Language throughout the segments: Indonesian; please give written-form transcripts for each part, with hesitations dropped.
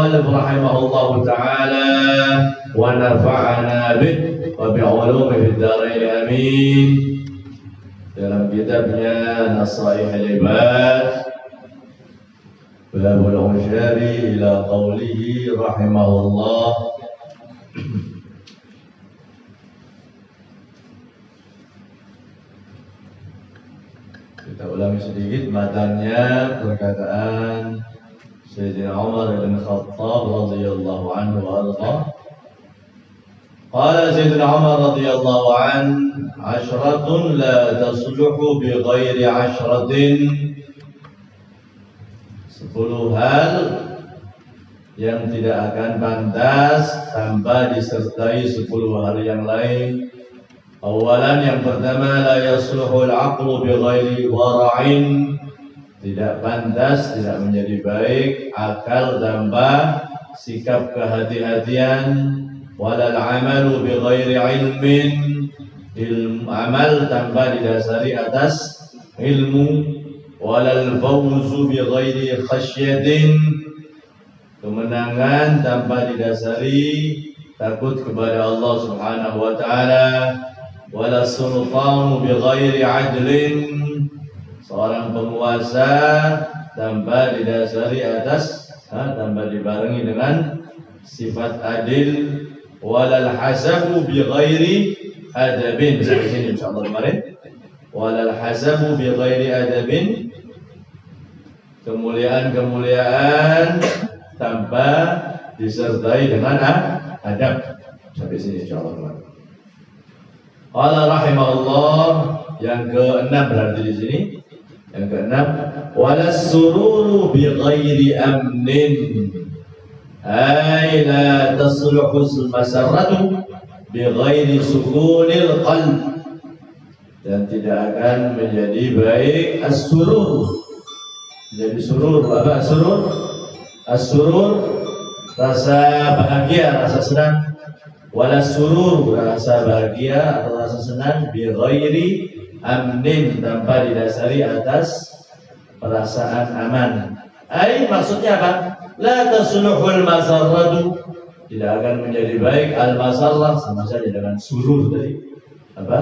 المؤلف رحمه الله تعالى ونفعنا به وبعلومه في الدارين آمين. Dalam kitabnya Nasaih al-Ibad Babul Usyari ila qawlihi rahimahullah. Kita ulangi sedikit matanya, perkataan Sayyidina Umar bin Khattab radhiyallahu anhu wa arda. Qala Sayyidina Umar radhiyallahu anhu, ashratun la tasluhu bi ghairi ashratin. 10 hal yang tidak akan pantas tanpa disertai 10 hal yang lain. Awalan, yang pertama, la yasluhul aqlu bi ghairi wara'in. Tidak pantas, tidak menjadi baik akal tanpa sikap kehati-hatian. Walal amalu bi ghairi ilmin. Amal tanpa didasari atas ilmu. Walal fawzu bi ghairi khasyatin. Kemenangan tanpa didasari takut kepada Allah Subhanahu wa taala. Wala sultanu bi ghairi adlin. Seorang penguasa tanpa didasari atas tanpa dibarengi dengan sifat adil. Walal hasabu bi ghairi adabin. Sampai sini insyaallah kemarin. Walal hasabu bi ghairi adabin. Kemuliaan tanpa disertai dengan adab. Sampai sini insyaallah kemarin. Qala rahimahullah, yang ke-6 berarti di sini. Yang ke-6, walas sururu bi ghairi amnin. Ay la tasluhu masarratu bi ghairi sukunil qalb. Dan tidak akan menjadi baik as-surur. Jadi surur, apa surur? As-surur, rasa bahagia, rasa senang. Wala surur, rasa bahagia atau rasa senang bi ghairi amnin, tanpa didasari atas perasaan aman. Ai, maksudnya apa? La tasluhul masarratu, tidak akan menjadi baik al-masarrah, sama saja dengan surur tadi. Apa?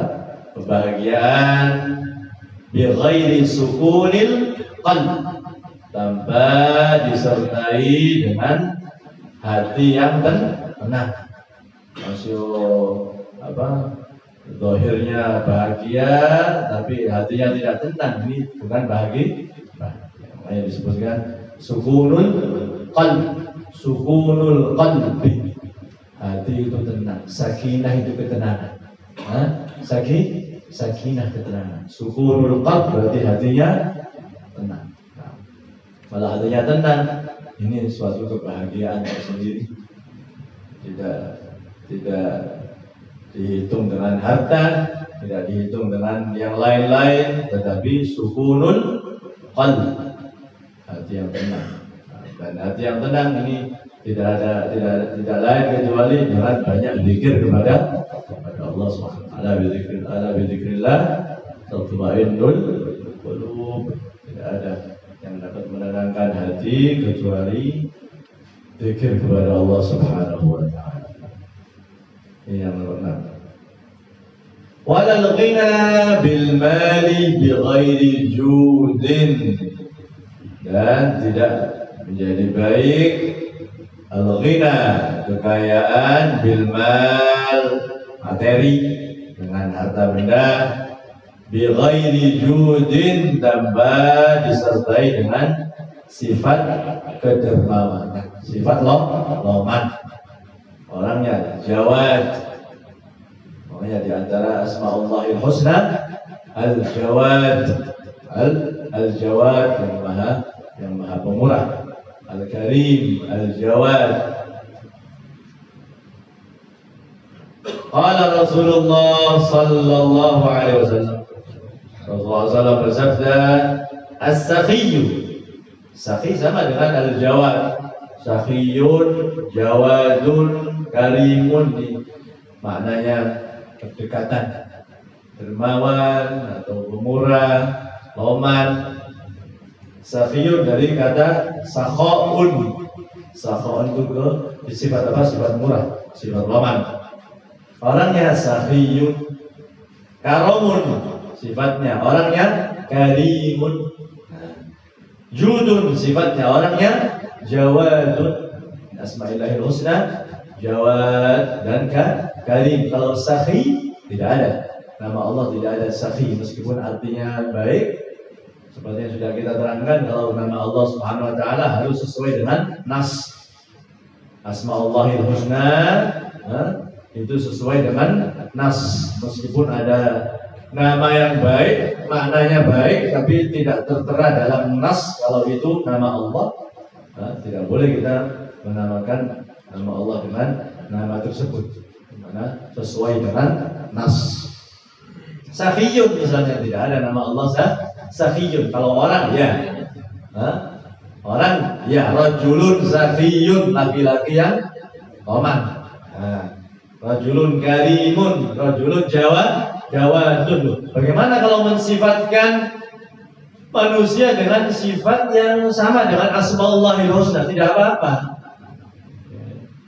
Kebahagiaan bi ghairi sukunil qalb, tanpa disertai dengan hati yang tenang. Masih zahirnya bahagia tapi hatinya tidak tenang, ini bukan bahagia. Makanya disebutkan sukunul qalb. Sukunul qalbi, hati itu tenang. Sakinah itu ketenangan. Sakinah ketenangan. Sukunul qalb berarti hatinya tenang. Kalau hatinya tenang, ini suatu kebahagiaan tersendiri. Tidak dihitung dengan harta, tidak dihitung dengan yang lain-lain, tetapi sukunul qalb, hati yang tenang. Dan hati yang tenang ini tidak lain kecuali dengan banyak zikir kepada Allah Subhanahu wa taala. Bizikrillah tatma'innul qulub. Tidak ada yang dapat menenangkan hati kecuali zikir kepada Allah Subhanahu wa taala. Ini yang nomor 6. Walal ghina bil mali bi ghairi judin. Dan tidak menjadi baik al-ghina, kekayaan, bil mal, materi, dengan harta benda, bi ghairi judin, tanpa disertai dengan sifat kedermawanan, sifat loman. Orangnya jawad. Makanya di antara asma'ullahil husna al-jawad. Al-jawad, yang maha pemurah. Al-karim, al-jawad. Qala Rasulullah sallallahu alaihi wasallam. Rasulullah SAW bersabda, as-sakhiyyu. Sakhi sama dengan al-jawad. Sakhiyun, jawadun, karimun, maknanya kedekatan, dermawan atau pemurah, loman. Sakhiyun dari kata sakhaun. Sakhaun itu ke sifat apa? Sifat murah, sifat roman. Orangnya sakhiyun, karomun sifatnya, orangnya karimun. Judun sifatnya, orangnya jawadun. Asma'illahil husna jawad dan karim. Kalau sakhi tidak ada, nama Allah tidak ada sakhi, meskipun artinya baik. Seperti yang sudah kita terangkan, kalau nama Allah Subhanahu wa taala harus sesuai dengan nas. Asma'ullahil husna itu sesuai dengan nas. Meskipun ada nama yang baik, maknanya baik, tapi tidak tertera dalam nas kalau itu nama Allah, tidak boleh kita menamakan nama Allah dengan nama tersebut, karena sesuai dengan nas. Sakhiyun misalnya, tidak ada nama Allah sakhiyun. Kalau orang ya, orang ya, rajulun sakhiyun, laki-laki yang roman. Rajulun karimun, rajulun jawadun. Bagaimana kalau mensifatkan manusia dengan sifat yang sama dengan asma'ullahil husna? Tidak apa-apa.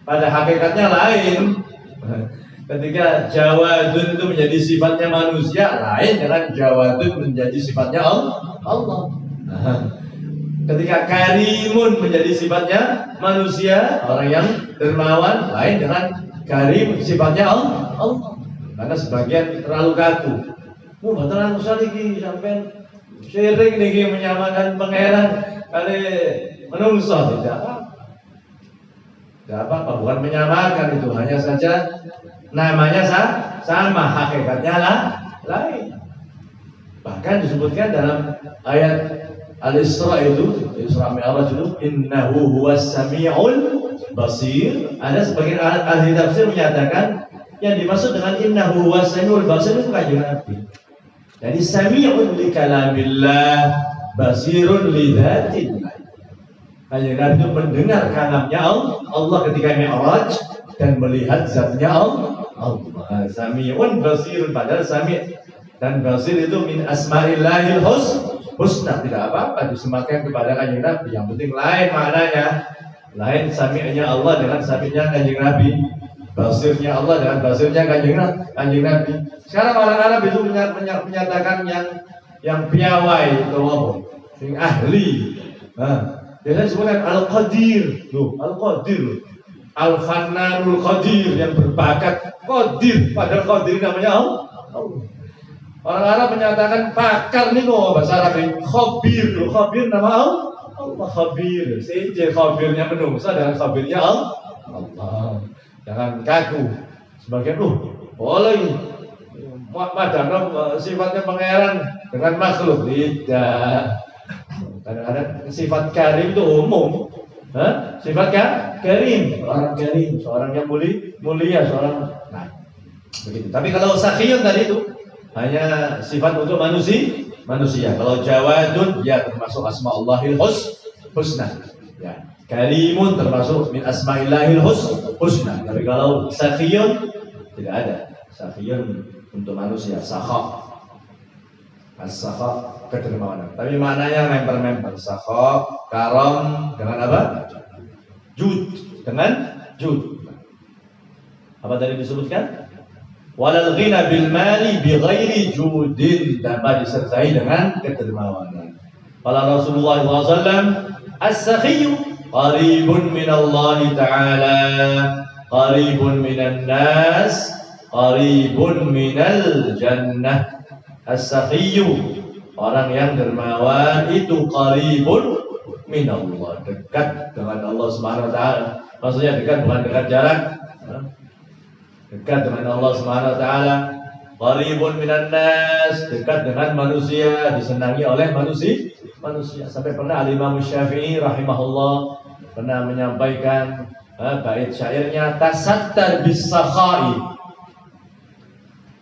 Pada hakikatnya lain. Ketika jawadun itu menjadi sifatnya manusia, lain dengan jawadun menjadi sifatnya Allah. Ketika karimun menjadi sifatnya manusia, orang yang dermawan, lain dengan karim sifatnya Allah. Karena sebagian terlalu kaku. Terlalu saliki sampai syirik niki menyamakan pangeran kali menungso, tidak apa-apa, bukan menyamakan, itu hanya saja namanya sama, hakikatnya lain. Bahkan disebutkan dalam ayat Al-Isra itu, Isra Mi'raj itu, innahu huwas sami'ul basir. Ada sebagian ahli tafsir menyatakan yang dimaksud dengan innahu huwas sami'ul basir itu Kanjeng Nabi. Jadi sami'un li kalamillah, basirun li dzatillah. Kanjeng Nabi itu mendengar kalamnya Allah ketika Mi'raj dan melihat zatnya Allah. Sami'un basirun, padahal sami' dan basir itu min asma'illahil husna. Tidak apa-apa disematkan kepada Kanjeng Nabi, yang penting lain maknanya. Lain sami'nya Allah dengan sami'nya Kanjeng Nabi, basirnya Allah dengan basirnya Kanjeng Nabi. Sekarang orang Arab itu menyatakan yang piawai itu apa? Yang ahli. Biasanya disebutkan Al-Qadir. Al-Qadir, Al-Fannanul Qadir, yang berbakat Qadir, padahal Qadir namanya Allah. Orang Arab menyatakan pakar nih kok, bahasa Arab khabir. Khabir nama Allah, khabir. Sejak khabirnya menungsa dengan khabirnya Allah. Jangan kaku. Sebagian boleh madana sifatnya pangeran dengan makhluk, tidak. Kadang-kadang sifat karim itu umum. Sifat karim, orang karim, seorang yang mulia, seorang begitu. Tapi kalau sakhiyun tadi itu hanya sifat untuk manusia. Kalau jawadun ya termasuk asma'ullahil husna. Ya. Karimun termasuk min asma'illahil husna. Tapi kalau sakhiyun tidak ada. Sakhiyun untuk manusia, sakha. As-sakha kedermawanan. Tapi maknanya member. Sakha, karam dengan apa? Jud. Dengan jud. Apa tadi disebutkan? Walal ghina bil mali bi ghairi judin, tanpa disertai dengan kedermawanan. Qala Rasulullah SAW, as-sakhiyyu qaribun min Allah Ta'ala, qaribun minan nas, qaribun minal jannah. As-sakhiyyu, orang yang dermawan itu qaribun min Allah, dekat dengan Allah Subhanahu wa taala. Maksudnya dekat bukan dekat jarak. Dekat dengan Allah Subhanahu wa taala. Qaribun minan nas, dekat dengan manusia, disenangi oleh manusia. Sampai pernah Al-Imam Syafi'i rahimahullah pernah menyampaikan bait syairnya, tasattar bis-sakha'i.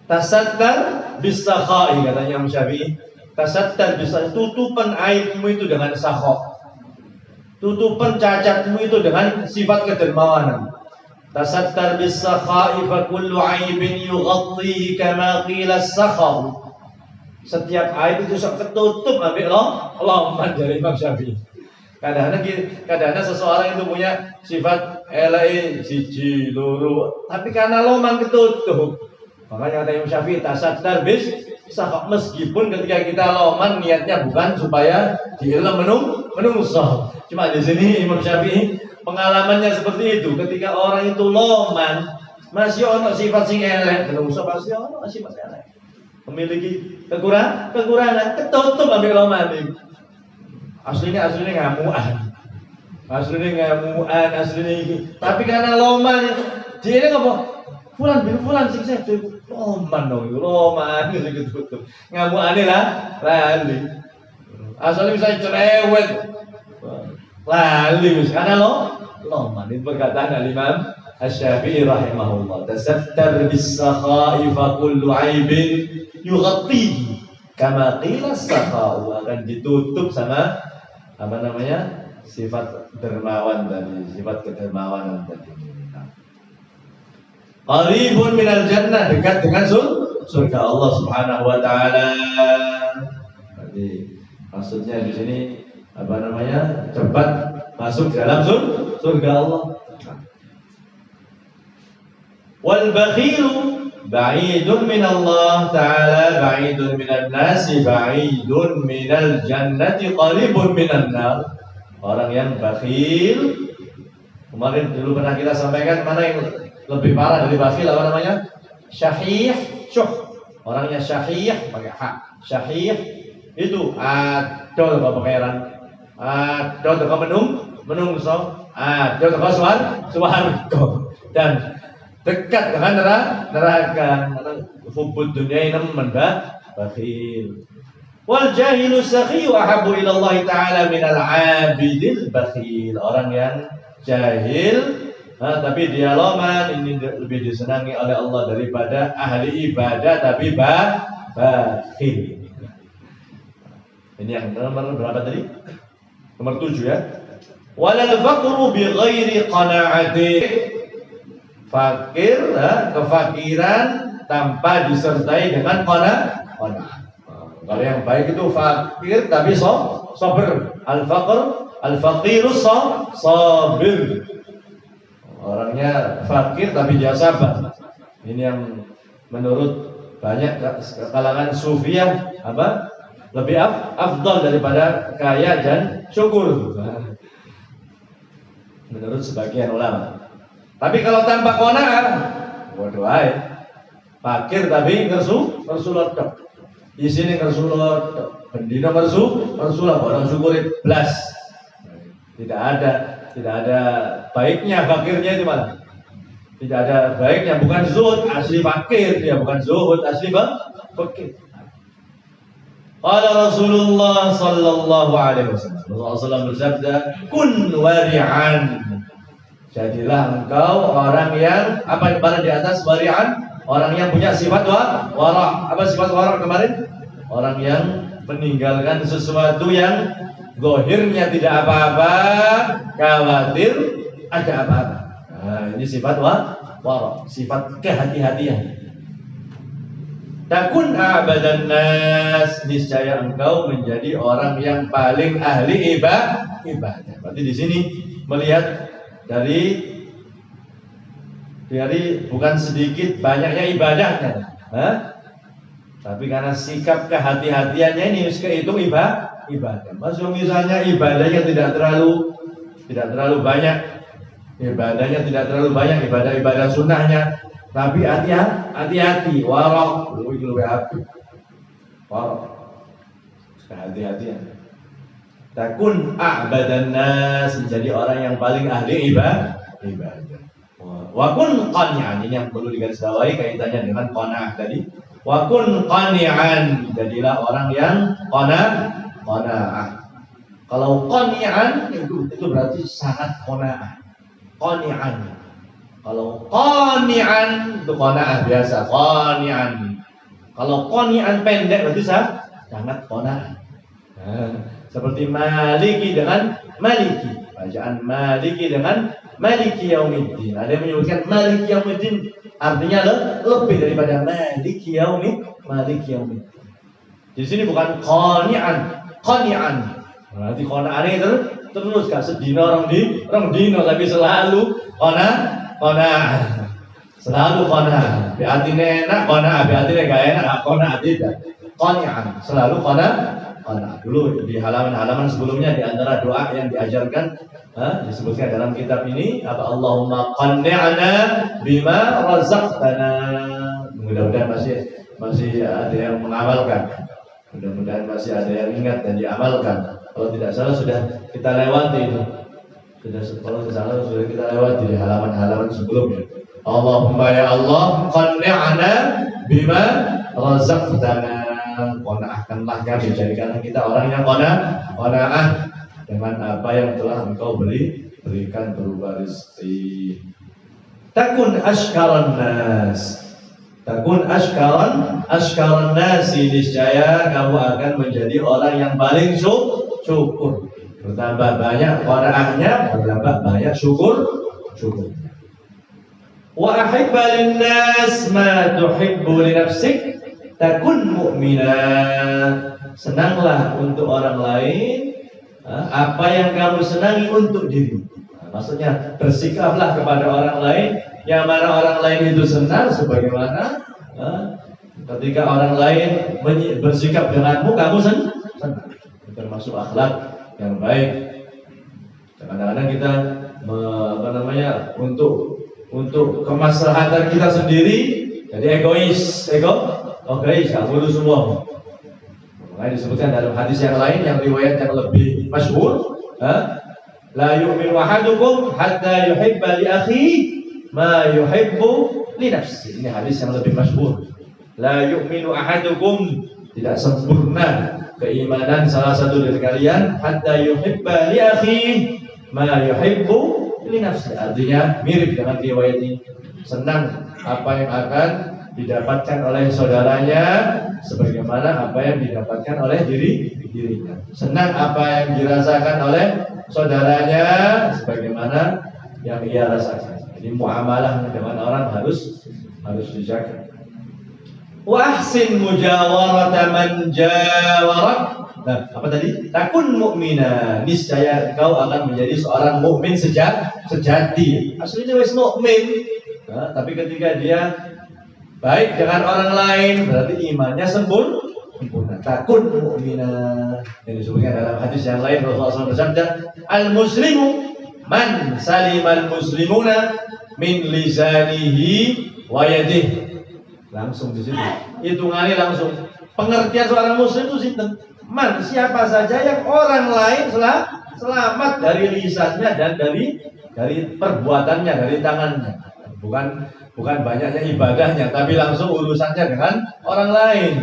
Tasattar bis-sakha'i, katanya Imam Syafi'i. Tasattar bis-sakha'i, tutupan aibmu itu dengan sakha. Tutupan cacatmu itu dengan sifat kedermawanan. Tasattar bis-sakha'i fa kullu 'aibin yughattihi kama qila as-sakha. Setiap aib itu sok ketutup ambil Allah dari Imam Syafi'i. Kadang-kadang seseorang itu punya sifat elai siji loro, tapi karena loman ketutup. Makanya kata Imam Syafi'i tasaddar bis sahak, meskipun ketika kita loman niatnya bukan supaya diilham menungso. Cuma di sini Imam Syafi'i pengalamannya seperti itu. Ketika orang itu loman masih ono sifat sing elek, menungso pasti ono sifat elek. Memiliki kekurangan ketutup ambil loman ini. Aslinya ngamuan. Aslinya ini. Tapi karena loman, dia ini ngomong, Fulan sing saya loman dong, loman gitu. Ngamuane lah, lali. Asalnya misalnya cerewet, lali karena loman. Itu perkataan Imam Asy-Syafi'i rahimahullah. Tasattar bis-sakha'i fa kullu 'aibin yughatihi. Kama qila as-sakha'u, akan ditutup sama sifat dermawan tadi, sifat kedermawanan tadi. Qaribun minal jannah, dekat dengan surga Allah Subhanahu wa taala. Jadi maksudnya di sini cepat masuk dalam surga Allah. Wal bakhilu ba'idun min Allah ta'ala, ba'idun minan nasi, ba'idun minal jannati, qaribun minan nar. Orang yang bakhil, kemarin dulu pernah kita sampaikan, mana yang lebih parah dari bakhil, syahih, syuh. Orangnya syahih pakai hak. Syahih itu adol ke pangeran, adol ke menungso, adol ke swarga, dan dekat dengan neraka. Hubbud dunya nemen bakhil. Wal jahilu sakhiyu ahabbu ila Allah ta'ala minal 'abidil bakhil. Orang yang jahil tapi dia loman, ini lebih disenangi oleh Allah daripada ahli ibadah tapi bakhil. Ini yang nomor berapa tadi? Nomor 7 ya. Walal faqru bi ghairi qana'ati. Fakir, kefakiran tanpa disertai dengan qana'ah. Kalau yang baik itu fakir tapi sabar. Al-faqirus sabir. Orangnya fakir tapi dia sabar. Ini yang menurut banyak kalangan sufiyah lebih afdal daripada kaya dan syukur. Menurut sebagian ulama. Tapi kalau tanpa qanaah, waduh ae. Fakir tapi ngersu lotok. Di sini ngersulot, bendino ngersulah, orang syukurin blas. Tidak ada baiknya fakirnya itu malah. Tidak ada baiknya, bukan zuhud asli fakir, dia bukan zuhud asli fakir. Qala Rasulullah sallallahu alaihi wasallam. Rasulullah bersabda, "Kun wari'an." Jadilah engkau orang yang apa yang di atas wari'an? Orang yang punya sifat wara'. Apa sifat wara' kemarin? Orang yang meninggalkan sesuatu yang zahirnya tidak apa-apa, khawatir ada apa-apa. Nah, ini sifat wara', sifat kehati-hatian. Takun a'badan nas, niscaya engkau menjadi orang yang paling ahli ibadah. Berarti di sini melihat dari bukan sedikit banyaknya ibadahnya, tapi karena sikap kehati-hatiannya ini kehitung ibadah. Maksud misalnya ibadahnya tidak terlalu banyak, ibadah sunnahnya, tapi hati-hati, warok, kehati-hatian. Takun a'badan nas, menjadi orang yang paling ahli ibadah. Wa kun qani'an, ini yang perlu digarisbawahi kaitannya dengan qanaah tadi. Wa kun qani'an, jadilah orang yang qanaah. Kalau qani'an itu berarti sangat qanaah. Qani'an. Kalau qani'an itu qanaah biasa, qani'an. Kalau qani'an pendek berarti sangat qanaah. Seperti maliki dengan maliki. Bacaan maliki dengan maliki yaumiddin. Ada yang menyebutkan maliki yaumiddin artinya lebih daripada maliki yaumiddin. Di sini bukan qani'an. Berarti qani'an itu terus gak sedina orang dino tapi selalu kona selalu kona biatine enak kona biatine gak enak kona tidak qani'an selalu kona dulu di halaman sebelumnya di antara doa yang diajarkan disebutkan dalam kitab ini apa Allahumma qanni'na bima razaqtana. Mudah-mudahan masih ada yang mengamalkan. Mudah-mudahan masih ada yang ingat dan diamalkan. Kalau tidak salah sudah kita lewati itu. Kalau tidak salah sudah kita lewati di halaman-halaman sebelumnya. Allahumma ya Allah qanni'na bima razaqtana. Qanaahkanlah kami, jadikanlah kita orang yang qanaah dengan apa yang telah Engkau berikan berupa rezeki. Takun ashkaran nasi, niscaya kamu akan menjadi orang yang paling syukur. Bertambah banyak qanaahnya, bertambah banyak syukur. Wa ahibba linnas ma tuhibbu li nafsik takun mu'mina. Senanglah untuk orang lain apa yang kamu senangi untuk diri. Maksudnya bersikaplah kepada orang lain yang mana orang lain itu senang, sebagaimana ketika orang lain bersikap denganmu kamu senang. Termasuk akhlak yang baik. Kadang-kadang kita untuk kemaslahatan kita sendiri jadi egois, dulu semua. Makanya disebutkan dalam hadis yang lain yang riwayat yang lebih masyhur, la yu'minu ahadukum hatta yuhibba li akhihi ma yuhibbu li nafsihi. Ini hadis yang lebih masyhur. La yu'minu ahadukum, tidak sempurna keimanan salah satu dari kalian hatta yuhibba li akhihi ma yuhibbu li nafsihi. Artinya mirip dengan riwayat ini. Senang apa yang akan didapatkan oleh saudaranya sebagaimana apa yang didapatkan oleh dirinya. Senang apa yang dirasakan oleh saudaranya sebagaimana yang ia rasakan. Jadi muamalah dengan orang harus dijaga. Wa ahsin mujawarata man jawarak. Nah, apa tadi? Takun mu'mina, niscaya engkau akan menjadi seorang mukmin sejati. Aslinya wis mukmin. Tapi ketika dia baik dengan orang lain berarti imannya sempurna. Takun mu'mina. Yang disebutkan dalam hadis yang lain Rasulullah SAW bersabda, al-muslimu man salimal muslimuna min lisanihi wa yadihi. Langsung di sini. Hitungannya langsung. Pengertian seorang muslim itu sinten? Man, siapa saja yang orang lain selamat dari lisannya dan dari perbuatannya, dari tangannya. Bukan banyaknya ibadahnya, tapi langsung urusannya dengan orang lain.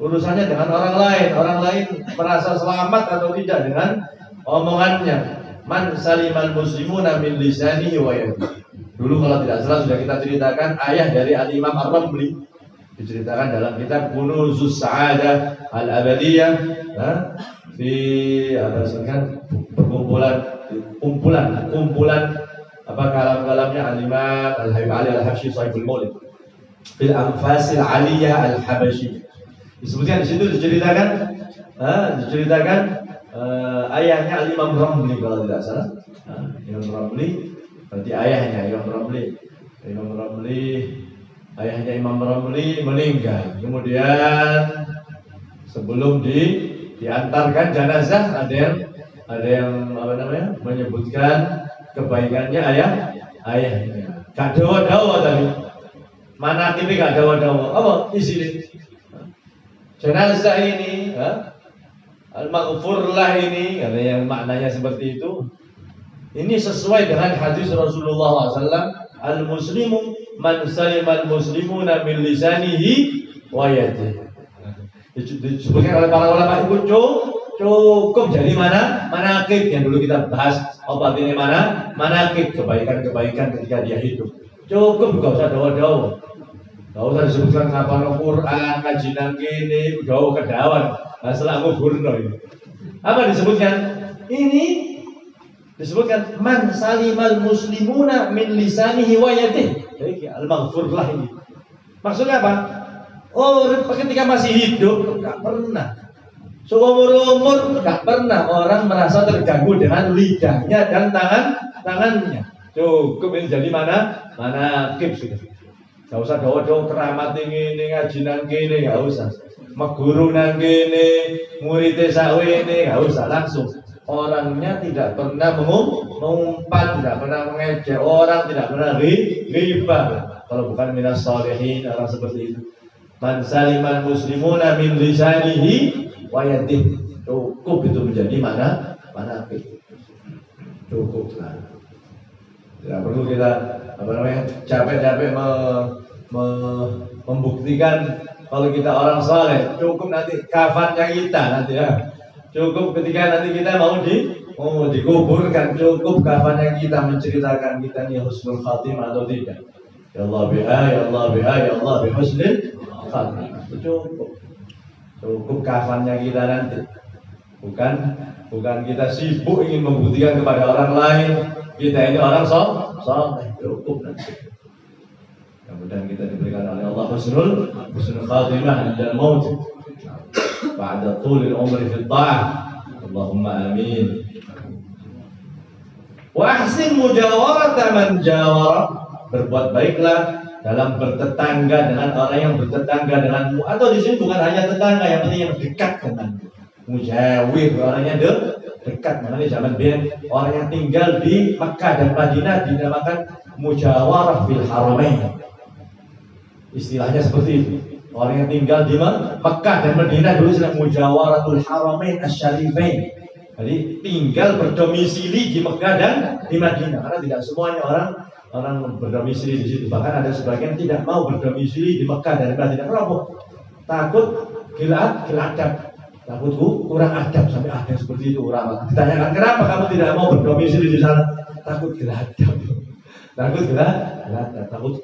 Urusannya dengan orang lain. Orang lain merasa selamat atau tidak dengan omongannya. Man salimal muslimuna min lisanihi wa yadihi. Dulu kalau tidak salah sudah kita ceritakan ayah dari Al-Imam Ar-Ramli. Diceritakan dalam kitab Kunuzus Sa'adah Al-Abadiyah. Di kumpulan kalam-kalamnya Al-Imam Al-Habib Ali Al-Habsyi Shahibul Maulid fil Anfasil Aliyah Al-Habashi. Disebutkan di situ diceritakan ayahnya Al-Imam Ramli kalau tidak salah. Imam Ramli berarti ayahnya ayahnya Imam Ramli meninggal. Kemudian sebelum diantarkan jenazah ada yang menyebutkan kebaikannya ayahnya. Gak dawa tadi. Manaqibnya gak dawa. Apa isinya? Jenazah ini, al-maghfurlah ini, ada yang maknanya seperti itu. Ini sesuai dengan hadis Rasulullah SAW. Al-muslimu man salimal muslimuna min lisanihi wa yadihi. Disebutkan oleh para ulama itu cukup jadi manaqib yang dulu kita bahas. Apa ini manaqib, kebaikan ketika dia hidup. Cukup, gak usah dawa-dawa. Gak usah disebutkan ngapal Quran, ngaji nang kene, dawa kedawan. Masalah ngubur ini. Apa disebutkan? Ini disebutkan man salimal muslimuna min lisanihi wa yadihi. Jadi al-maghfurlah ini. Maksudnya apa? Oh, ketika masih hidup enggak pernah Seumur-umur nggak pernah orang merasa terganggu dengan lidahnya dan tangannya. Cukup ini jadi mana kip sudah. Gak usah doa-doa keramat ini ngaji nang kene, gak usah. Meguru nang kene, muridé sakwene, gak usah, langsung. Orangnya tidak pernah mengumpat, tidak pernah mengejek orang, tidak pernah ghibah. Kalau bukan minas sholihin, orang seperti itu. Man saliman muslimuna min lisanihi wa yadihi. Cukup itu menjadi mana cukup lah. Tidak perlu kita capek-capek membuktikan kalau kita orang saleh. Cukup nanti kafannya kita nanti ya. Cukup ketika nanti kita mau dikuburkan, cukup kafannya kita menceritakan kita ini husnul khatimah atau tidak. Ya Allah biha, ya Allah biha, ya Allah bihusnil khatimah. Cukup kafannya kita nanti. Bukan kita sibuk ingin membuktikan kepada orang lain kita ini orang saleh. Cukup nanti. Kemudian kita diberikan oleh Allah husnul khatimah dan maut ba'da tulil umri fi ta'ah. Allahumma amin. Wa ahsin mujawarata man jawara. Berbuat baiklah dalam bertetangga dengan orang yang bertetangga denganmu, atau di sini bukan hanya tetangga, yang penting yang dekat denganmu. Mujawir, orangnya dekat. Makanya zaman dulu orang yang tinggal di Mekah dan Madinah dinamakan mujawarah fil haramain. Istilahnya seperti itu. Orang yang tinggal di Mekah dan Madinah dulu sedang mujawaratul haramain asyarifain. Jadi tinggal berdomisili di Mekah dan di Madinah, karena tidak semuanya orang berdomisili di situ. Bahkan ada sebagian tidak mau berdomisili di Mekah dan Madinah. Kenapa? Takut gila adab. Takutku kurang adab, sampai ada seperti itu orang. Ditanyakan kenapa kamu tidak mau berdomisili di sana? Takut gila adab. Takut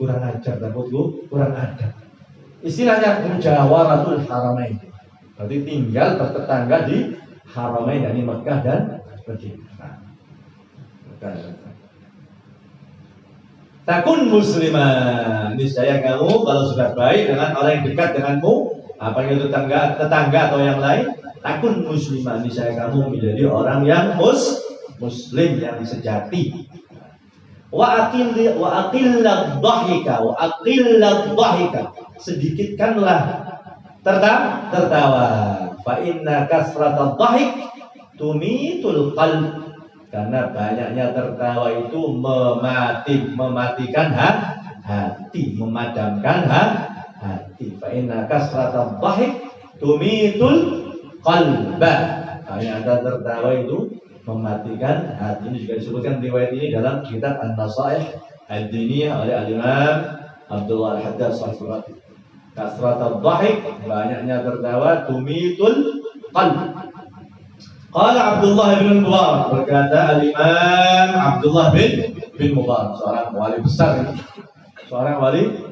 kurang ajar, takutku kurang adab. Istilahnya mujawaratul haramain. Berarti tinggal bertetangga di haramain, yakni Mekah dan Madinah. Takun muslimah. Niscaya kamu kalau sudah baik dengan orang yang dekat denganmu, apa yang itu tetangga atau yang lain, takun muslimah. Niscaya kamu menjadi orang yang muslim yang sejati. Wa aqillat dhahika. Sedikitkanlah tertawa. Fa inna kasratat dhahik tumitul qalb. Karena banyaknya tertawa itu mematikan hati, memadamkan hati. Fa inna kasratat dhahik tumitul qalba. Banyaknya tertawa itu mematikan hati. Ini juga disebutkan riwayat ini dalam kitab An-Nasaih Ad-Diniyah oleh Al-Imam Abdullah Al-Haddad Shahifah. Kasratul dhahik, banyaknya tertawa, tumitul qalb. Qala Abdullah bin Mubarak, berkata Al-Imam Abdullah bin Mubarak, seorang wali besar ini. Seorang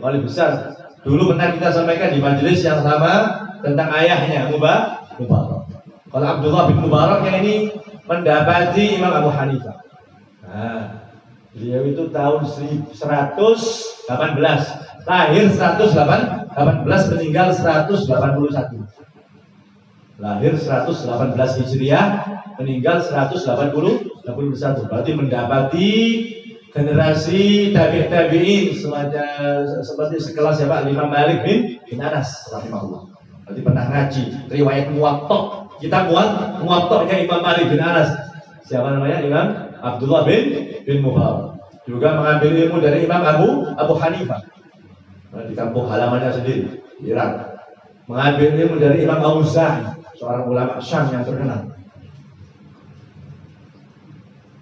wali besar. Dulu pernah kita sampaikan di majelis yang sama tentang ayahnya Mubarak. Kalau Abdullah bin Mubarak yang ini mendapati Imam Abu Hanifah. Nah, beliau itu tahun 1118, lahir 118, meninggal 181. Lahir 118 Hijriah, meninggal 181. Berarti mendapati generasi tabi'in seperti sekelas siapa? Imam Malik bin Anas rahimahullah. Berarti pernah ngaji riwayat Muwatta. Kita Muwatta'nya Imam Malik bin Anas. Siapa namanya? Imam Abdullah bin Mubarak. Juga mengambil ilmu dari Imam Abu Hanifah. Di kampung halamannya sendiri, Irak. Mengambil ilmu dari Imam Auza'i, seorang ulama Syam yang terkenal.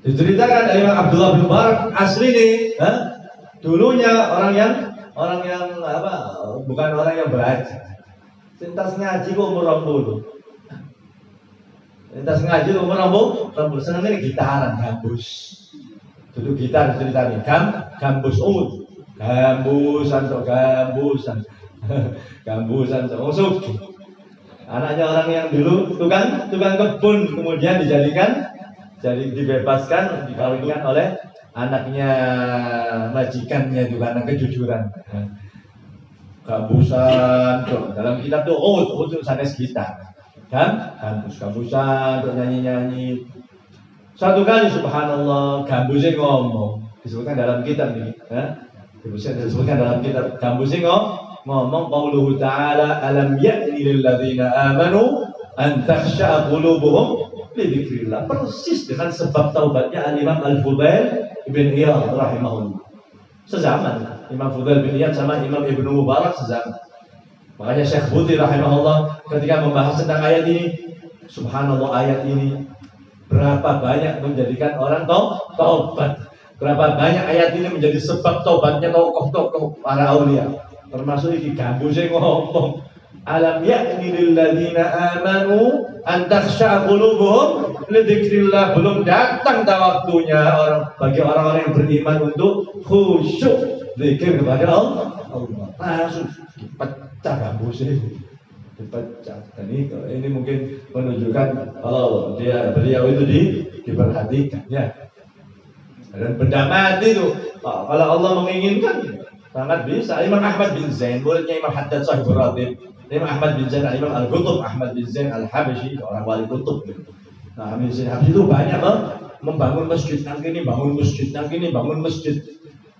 Diceritakan dari Imam Abdullah bin Mubarak asli nih, dulunya orang yang bukan orang yang belajar. Cintas ngaji kok umur 20. Cintas ngaji kok umur 20. Senangnya gitaran, gambus. Duduk gitar ceritanya, gambus umur. Gambusan. Masuk. Anaknya orang yang dulu tukang kebun, kemudian dibebaskan, dikawinkan oleh anaknya majikannya, juga anak kejujuran. Gambusan. Dalam kitab itu sanes gitar. Gambus-gambusan untuk nyanyi-nyanyi. Satu kali subhanallah gambusnya ngomong, disebutkan dalam kitab ini, disebutkan dalam kitab gambusnya ngomong qauluhu ta'ala alam ya'ni lil ladzina amanu an takhsha'a qulubuhum li dzikrillah. Persis dengan sebab taubatnya Al-Imam Al-Fudail bin Iyad rahimahullah. Sezaman Imam Fudail bin Iyad sama Imam Ibnu Mubarak sezaman. Makanya Syekh Buti rahimahullah ketika membahas tentang ayat ini, subhanallah ayat ini berapa banyak menjadikan orang taubat. Berapa banyak ayat ini menjadi sebab taubatnya tokoh-tokoh para aulia. Termasuk ini gambusnya ngomong alam ya'ni lil ladzina amanu an takhsha'a qulubuhum li dzikrillah. Belum datang waktunya bagi orang-orang yang beriman untuk khusyuk zikir kepada Allah. Langsung pecah gambusnya, dipecah. Dan ini mungkin menunjukkan kalau beliau itu diperhatikan ya. Dan benda mati itu kalau Allah menginginkan sangat bisa. Imam Ahmad bin Zain, muridnya Imam Haddad Sahibul Ratib, Imam Ahmad bin Zain, Imam Al-Qutub Ahmad bin Zain Al-Habashi, orang wali kutub. Nah, Ahmad bin Zain Al-Habashi itu banyak membangun masjid, nang kini bangun masjid, nang kini bangun masjid.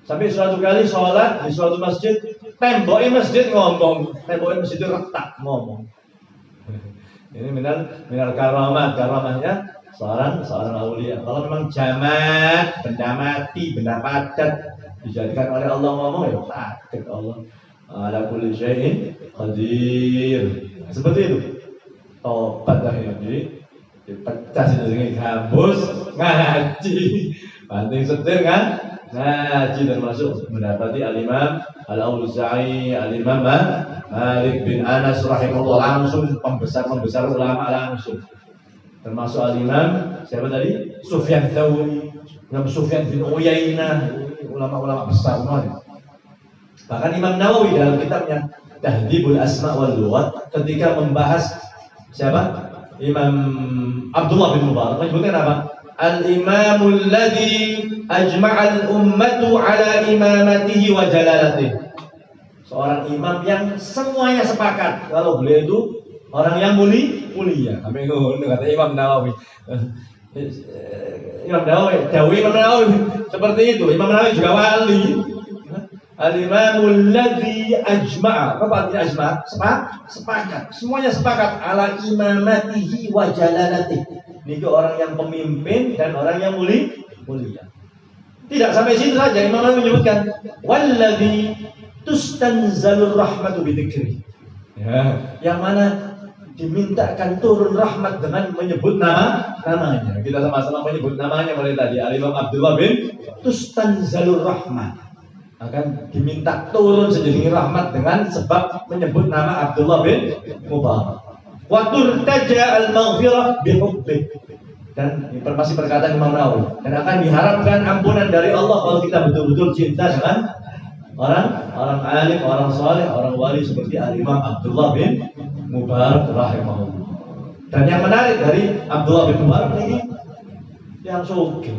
Sampai suatu kali sholat di suatu masjid, temboknya masjid ngomong, temboknya masjid itu retak ngomong. Ini minal karamahnya seorang aulia. Kalau memang jamat, benda mati, benda padat dijadikan oleh Allah ngomong, ya takut Allah. Ala kulli syai'in qadir. Seperti itu. Tobat akhirnya dipecah dengan gambus ngaji. Banting setir kan? Ngaji termasuk mendapati Al-Imam Al-Auza'i, Al-Imam Malik bin Anas rahimahullah, langsung pembesar ulama langsung. Termasuk Al-Imam siapa tadi? Sufyan Tsauri, Imam Sufyan bin Uyainah, ulama-ulama besar semua. Bahkan Imam Nawawi dalam kitabnya Tahdhibul Asma' wal Lughat ketika membahas siapa? Imam Abdullah bin Mubarak menyebutkan apa? Al-imamul ladzi ajma'al ummatu ala imamatihi wa jalalatihi. Seorang imam yang semuanya sepakat kalau beliau itu orang yang mulia. Sampai ngono kata Imam Nawawi. Imam Nawawi seperti itu. Imam Nawawi juga wali. Al-imamul ladzi ajma'a. Apa artinya ajma'? Sepakat. Semuanya sepakat ala imamatihi wa jalalatihi. Ini orang yang pemimpin dan orang yang mulia. Tidak sampai situ saja, Imam Nawawi menyebutkan walladzi tustanzalur rahmatu bidzikri. Ya, yang mana dimintakan turun rahmat dengan menyebut namanya. Kita sama-sama menyebut namanya mulai tadi. Al-Imam Abdullah bin tustanzalur rahmat. Akan diminta turun sejenis rahmat dengan sebab menyebut nama Abdullah bin Mubarak. Wa turtaja al-maghfirah bihubbih. Dan masih perkataan Imam Nawawi. Dan akan diharapkan ampunan dari Allah kalau kita betul-betul cinta dengan orang alim, orang saleh, orang wali seperti Al-Imam Abdullah bin Mubarak rahimahullah. Dan yang menarik dari Abdullah bin Mubarak ini yang suki.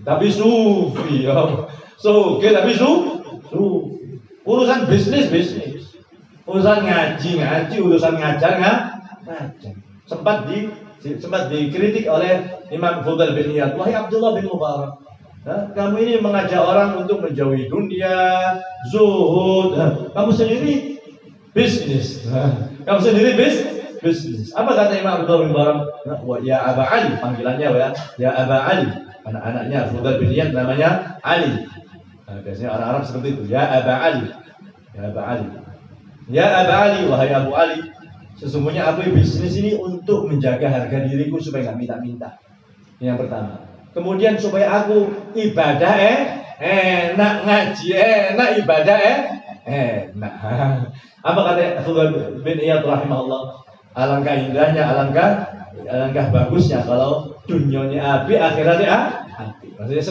Tapi sufi ya. Tapi sufi. Urusan bisnis. Urusan ngaji, urusan ngajar. Sempat dikritik oleh Imam Fudail bin Iyad. Wahai Abdullah bin Mubarak, kamu ini mengajak orang untuk menjauhi dunia, zuhud. Kamu sendiri bisnis. Bisnis. Apa kata Imam Abdullah bin Mubarak? Ya Aba Ali, panggilannya ya Aba Ali. Anak-anaknya Fudail bin Iyad namanya Ali. Biasanya orang Arab seperti itu. Ya Aba Ali. Ya Aba Ali, wahai Abu Ali, sesungguhnya aku bisnis ini untuk menjaga harga diriku supaya nggak minta-minta. Ini yang pertama. Kemudian supaya aku ibadah enak, ngaji enak, ibadah enak. Apa kata Fudail bin Iyad rahimahullah? Alangkah indahnya, alangkah bagusnya kalau dunianya api, akhiratnya api. Maksudnya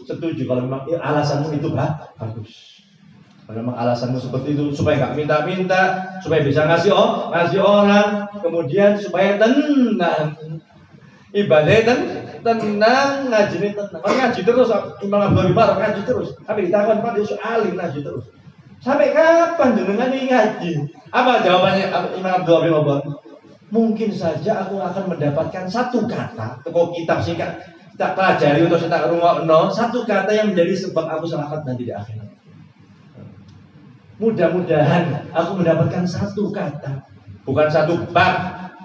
setuju kalau memang alasanmu itu bagus. Kalau memang alasanmu seperti itu supaya nggak minta-minta, supaya bisa ngasih orang, kemudian supaya tenang, ibadah tenang, ngaji tenang. Ngaji terus, Imam Abdul Mubarak ngaji terus. Tapi ditakon Pak Yusuf alim ngaji terus. Sampai kapan jenengan ini ngaji? Apa jawabannya Imam Abdullah bin Mubarak? Mungkin saja aku akan mendapatkan satu kata, toko kitab sih tak pelajari untuk saya rungokno, satu kata yang menjadi sebab aku selamat nanti di akhirat. Mudah-mudahan aku mendapatkan satu kata, bukan satu bab,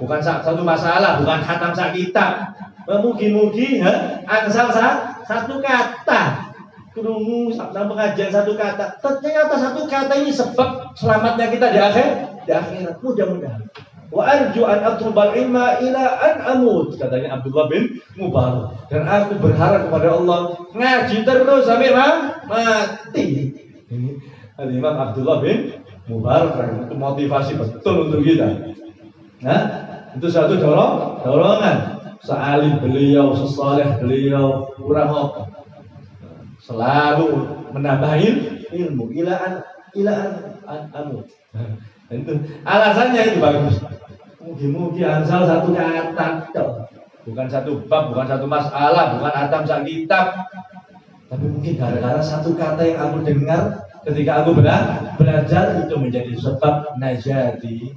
bukan satu masalah, bukan khatam sak kitab. Mugi-mugi asal satu kata. Krungu dalam pengajian satu kata. Ternyata satu kata ini sebab selamatnya kita di akhirat. Mudah-mudahan. Wa arju an atlubal ilma ila an amut, katanya Abdullah bin Mubarak. Dan aku berharap kepada Allah ngaji terus sampai mati. Ini Imam Abdullah bin Mubarak, itu motivasi betul untuk kita. Nah, itu satu dorongan. Sealim beliau, sesaleh beliau, kurang apa? Selalu menambahin ilmu ilaan amut. Itu alasannya itu bagus. Mugi-mugi ansal satu kata, bukan satu bab, bukan satu masalah, bukan atam sak kitab, tapi mungkin gara-gara satu kata yang aku dengar ketika aku belajar itu menjadi sebab najati,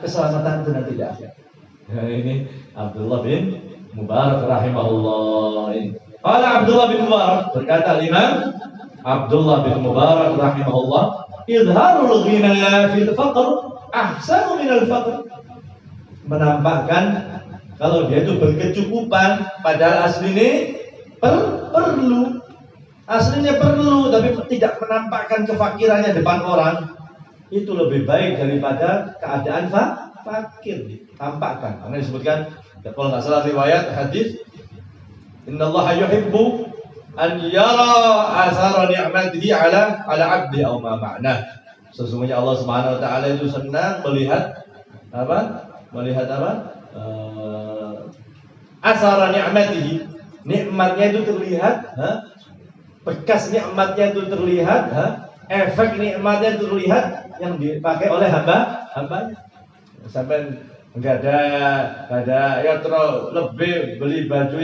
keselamatan itu nanti tidak ada. Nah, ini Abdullah bin Mubarak rahimahullah. Qala Abdullah bin Mubarak, berkata Imam Abdullah bin Mubarak rahimahullah, idharul ghina fil faqr ahsanu minal faqr. Menampakkan kalau dia itu berkecukupan, padahal aslinya perlu. Aslinya perlu, tapi tidak menampakkan kefakirannya depan orang. Itu lebih baik daripada keadaan fakir. Tampakkan. Karena disebutkan, kalau nggak salah riwayat hadis, innallaha yuhibbu an yara athara ni'matihi ala abdi aw ma ma'na. Sesungguhnya Allah Subhanahu wa taala itu senang melihat athara ni'matihi. Nikmatnya itu terlihat, bekas nikmatnya itu terlihat, efek nikmatnya itu terlihat yang dipakai oleh hamba-hambanya. Sampai enggak ada ya terlalu lebih beli baju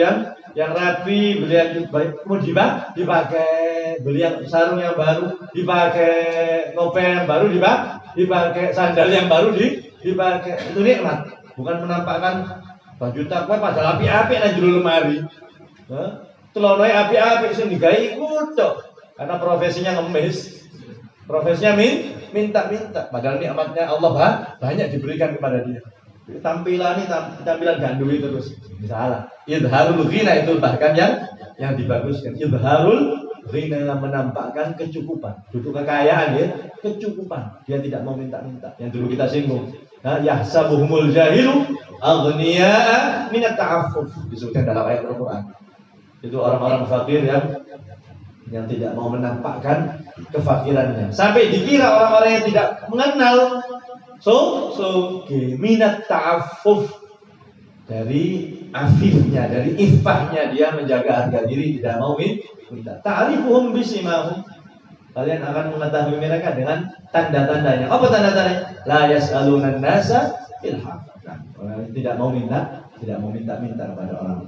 yang rapi, beli yang baik, mau dipakai, beli yang sarung yang baru dipakai, novel yang baru dipakai, sandal yang baru dipakai. Itu nikmat, bukan menampakkan baju takwa padahal api-api nang jero lemari. Celana api-api sing digawe iku tok. Karena profesinya ngemis. Profesinya minta-minta. Padahal nikmatnya Allah banyak diberikan kepada dia. Tampilan gandui terus. Misalnya, idharul ghina itu bahkan yang dibaguskan. Idharul ghina menampakkan kecukupan. Duduk kekayaan ya, kecukupan. Dia tidak mau minta-minta. Yang dulu kita singgung. Yahsabuhumul jahilu aghniya'a minat ta'affuf. Disebutkan dalam ayat Al-Quran. Itu orang-orang fakir yang tidak mau menampakkan kefakirannya. Sampai dikira orang-orang yang tidak mengenal minat ta'affuf, dari afifnya, dari iffahnya dia menjaga harga diri, tidak mau minta. Ta'rifuhum bisimahum. Kalian akan mengetahui mereka dengan tanda-tandanya. Apa tanda-tandanya? La yas'alunan nasa ilham. Orang tidak mau minta kepada orang.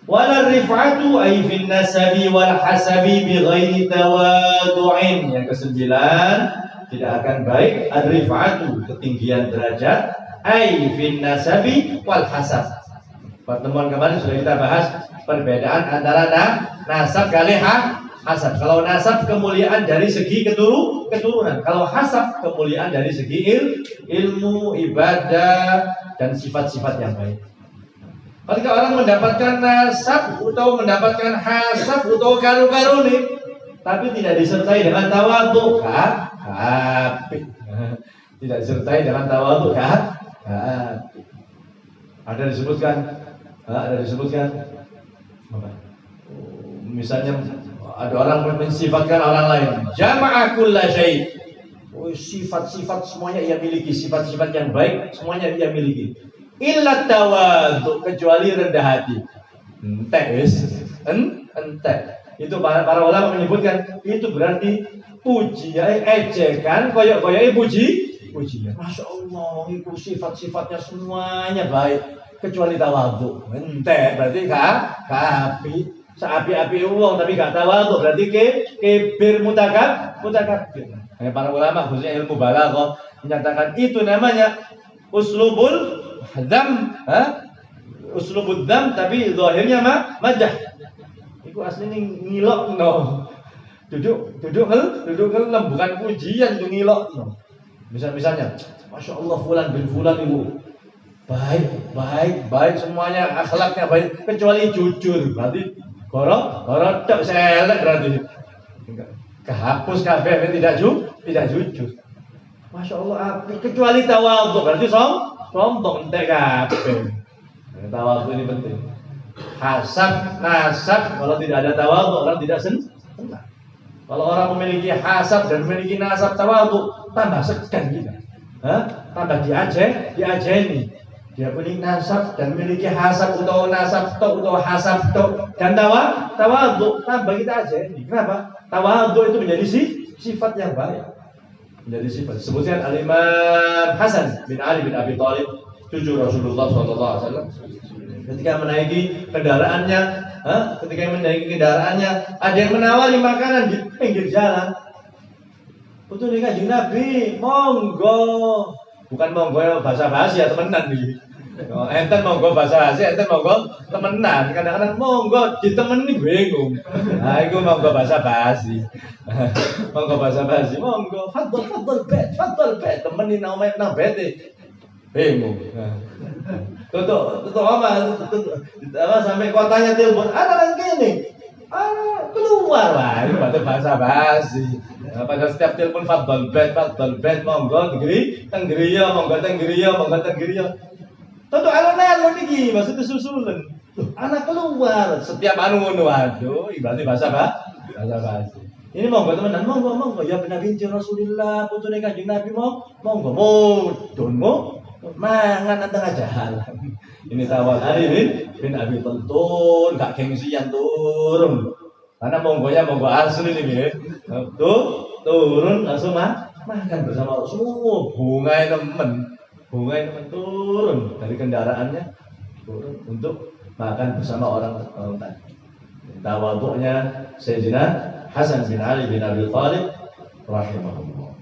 Wala rif'atu ay fin nasabi wal hasabi bi ghairi tawadu'in. Yang kesembilan, tidak akan baik ar-rif'atu, ketinggian derajat, ay fin nasabi wal hasab. Pertemuan kemarin sudah kita bahas perbedaan antara nasab kali hasab. Kalau nasab kemuliaan dari segi keturunan, kalau hasab kemuliaan dari segi ilmu, ibadah dan sifat-sifat yang baik. Ketika orang mendapatkan nasab atau mendapatkan hasab atau karu-karuni, tapi tidak disertai dengan tawadhu, tidak disertai dengan tawadhu, ada disebutkan apa? Misalnya ada orang mensifatkan orang lain, jama'a kulla syai'. Sifat-sifat semuanya ia miliki, sifat-sifat yang baik semuanya ia miliki. Illa tawadhu, kecuali rendah hati. Entek. Itu para ulama menyebutkan itu berarti pujian, ejekan, koyok-koyoknya pujian. Masya Allah, itu sifat-sifatnya semuanya baik kecuali tawadhu. Entek berarti kapi. Seapi-api uang tapi gak tawadhu berarti kibir mutakabir. Para ulama khususnya ilmu balaghah menyatakan itu namanya uslubul dzam, uslubul dzam tapi zahirnya madah. Iku aslinya ngilok no. Duduk ngelem bukan pujian itu ngilok no. Misalnya, Masya Allah fulan bin fulan ibu baik semuanya akhlaknya baik kecuali jujur berarti Korok tak selek berarti kehapus kabeh tidak jujur. Masya Allah api kecuali tawadhu berarti sombong entek kabeh. Tawadhu ini penting. Nasab kalau tidak ada tawadhu orang tidak senang. Kalau orang memiliki hasab dan memiliki nasab tawadhu tambah segan kita. Tambah diajeni. Dia punya nasab dan memiliki hasab atau nasab atau hasab dan tawadhu tambah kita aja ini. Kenapa? Tawadhu itu menjadi sifat yang baik. Menjadi sifat. Sebutkan Al-Imam Hasan bin Ali bin Abi Thalib, cucu Rasulullah SAW. Ketika menaiki kendaraannya, ada yang menawari makanan di pinggir jalan. Betul nih Kanjeng Nabi, monggo. Bukan monggo bahasa basi ya temenan nih. Enten monggo bahasa basi, enten monggo temenan. Kadang-kadang monggo ditemeni bingung. Nah, itu monggo bahasa basi. Monggo bahasa basi, monggo fadl bet temeni nang bete. Bingung. Tutup apa sampai kotanya telepon, ada orang gini. Keluar lah, itu bahasa basi. Pada setiap telepon fadl bet monggo tenggiriya monggo tenggiriya. Tentu alon-alon iki maksudnya susulan. Anak keluar setiap ngono aduh berarti bahasa basi. Ini monggo temenan monggo ya benar binti Rasulullah putune Kanjeng Nabi monggo mudun mangan nang tengah jalan. Ini tawal Ali bin Abi Thalib gak gengsian turun. Karena monggonya monggo asli nih tuh turun langsung makan bersama semua bunga temen turun dari kendaraannya turun untuk makan bersama orang tadi. Tawadhu'nya Sayyidina Hasan bin Ali bin Abi Thalib rahimahullah.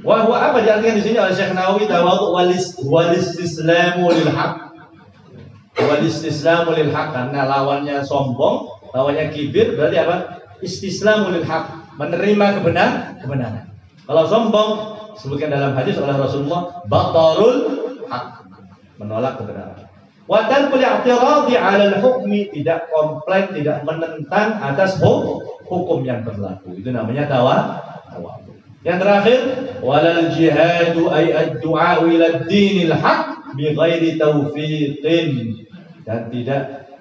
Wahwa apa diartikan di sini oleh Syekh Nawawi tawadhu wal istislamu lil haq. Wal istislamu lil haq karena lawannya sombong, lawannya kibir berarti apa? Istislamu lil haq, menerima kebenaran. Kalau sombong sebutkan dalam hadis oleh Rasulullah batarul haq, menolak kebenaran. Wa tarkul i'tiradi 'ala al-hukmi, tidak komplain, tidak menentang atas hukum yang berlaku. Itu namanya tawadhu. Yang terakhir, walal jihadu ay ad-du'a ila ad-dinil haq bi ghairi taufiqin. Dan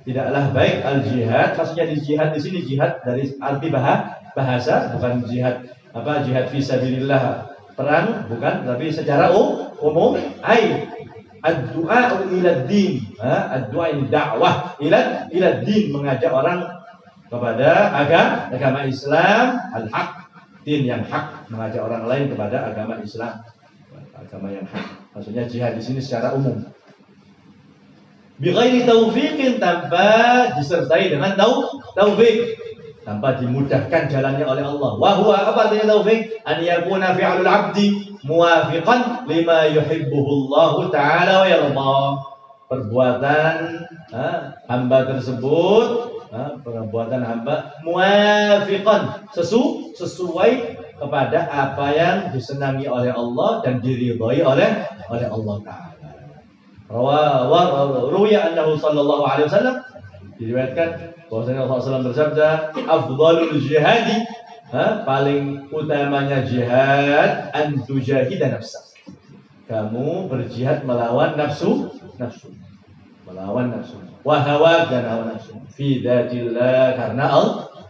tidaklah baik al-jihad, maksudnya di jihad di sini jihad dari arti bahasa, bukan jihad fi sabilillah perang, bukan, tapi secara umum ay ad-du'a ila ad-din, ad-du'a dakwah ila ad-din, mengajak orang kepada agama Islam al-haq, din yang hak, mengajak orang lain kepada agama Islam, agama yang hak. Maksudnya jihad di sini secara umum. Bi ghairi taufiqin, tanpa disertai dengan taufik, tanpa dimudahkan jalannya oleh Allah. Wa huwa apa artinya taufik? An yakuna fi'lul 'abdi muwafiqan lima yuhibbuhu Allah taala wa yarda. Perbuatan hamba tersebut, perbuatan hamba muwafiqan, sesuai kepada apa yang disenangi oleh Allah dan diridhai oleh Allah taala. Ruwiya annahu sallallahu alaihi wasallam, diriwayatkan bahwasanya Rasulullah SAW bersabda, afdhalul jihadi, paling utamanya jihad, an tujahida nafsak, kamu berjihad melawan nafsu, melawan nafsu, wa hawa, dan hawa nafsu, fi dzatillah, karena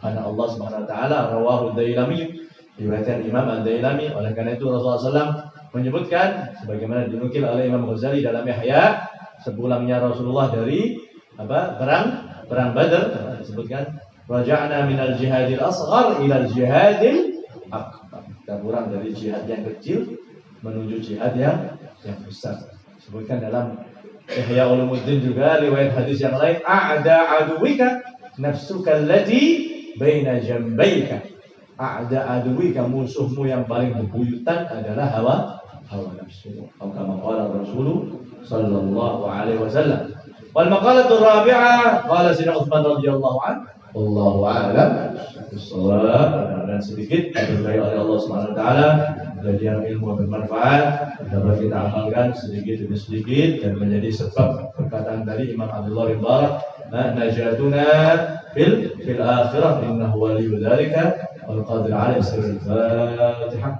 Allah Subhanahu wa taala. Rawahu Dailami, diriwayatkan Imam Ad-Dailami. Oleh karena itu Rasulullah SAW menyebutkan sebagaimana dinukil oleh Imam Ghazali dalam Ihya, sepulangnya Rasulullah dari perang Badar, disebutkan raja'na minal jihadil asghar ilal jihadil akbar, kita pulang dari jihad yang kecil menuju jihad yang besar. Disebutkan dalam Ihya Ulumuddin juga riwayat hadis yang lain, a'da aduwika nafsuka allati baina jambayka. Aduwika, musuhmu yang paling bebuyutan adalah hawa nafsu. Atau kama qala Rasul sallallahu alaihi wasallam. Wal maqalatu rabi'ah qala Sayyidina Utsman radhiyallahu anhu, wallahu a'lam bissawab. Dan sedikit diberkahi oleh Allah Subhanahu wa taala belajar ilmu bermanfaat dapat kita amalkan sedikit demi sedikit dan menjadi sebab perkataan dari Imam Abdullah bin Barak, najatuna fil akhirah innahu waliyyu dzalika wal qadir alaihi. Al-Fatihah.